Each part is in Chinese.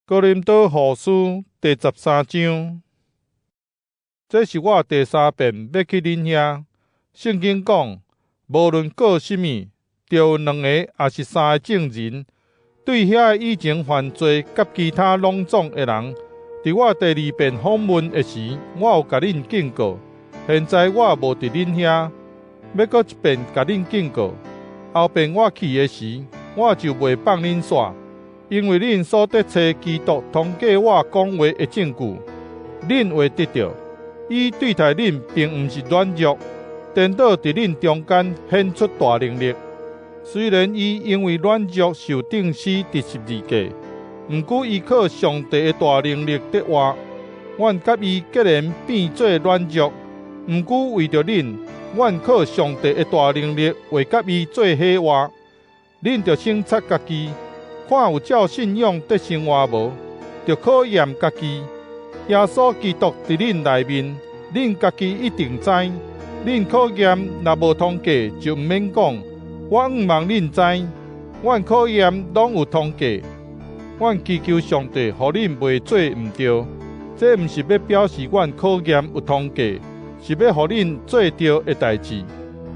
哥林多后书第13章，这是我第3遍要去恁遐。圣经讲，无论过什么，就有2个也是3个证人。对遐以前犯罪甲其他拢总的人，伫我第2遍访问的时，我有甲恁警告。现在我无伫恁遐，要搁一遍甲恁警告。后遍我去的时，我就袂放恁煞。因为恁所得找基督通过我讲话的证据，恁会得到。伊对待恁并毋是软弱，颠倒伫恁中间显出大能力。虽然伊因为软弱受钉死第12架，毋过伊靠上帝的大能力得活。阮甲伊结然变做软弱，毋过为着恁，阮靠上帝的大能力会甲伊做火活。恁着省察家己。看有照信仰得生活无，就考验家己。耶稣基督伫恁内面，恁家己一定知。恁考验若无通过，就毋免讲。我毋望恁知，阮考验拢有通过。阮祈求上帝，互恁袂做毋对。这毋是要表示阮考验有通过，是要互恁做对的代志。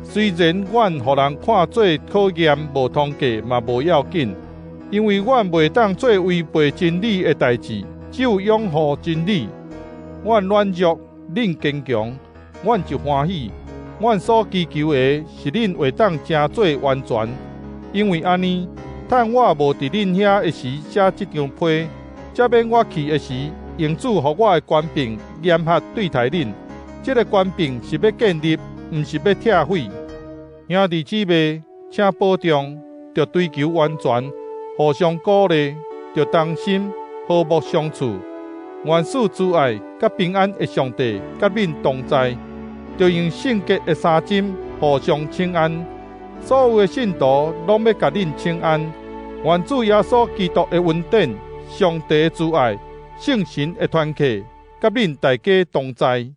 虽然阮互人看做考验无通过嘛无要紧。因为阮袂当做违背真理的代志，只有拥护真理。阮软弱，恁坚强，阮就欢喜。阮所祈求的是恁会当真做完全。因为安尼，趁我无伫恁遐的时写这张批，才免我去的时，用主予我的权柄严格对待恁。这个权柄是要建立，毋是要拆毁。兄弟姊妹，请保重，着追求完全。互相鼓励，着同心，和睦相处。愿赐慈爱甲平安的上帝甲恁同在，着用圣洁的3针互相请安。所有的信徒拢要甲恁请安。愿主耶稣基督的恩典、上帝的慈爱、圣神的团契，甲恁大家同在。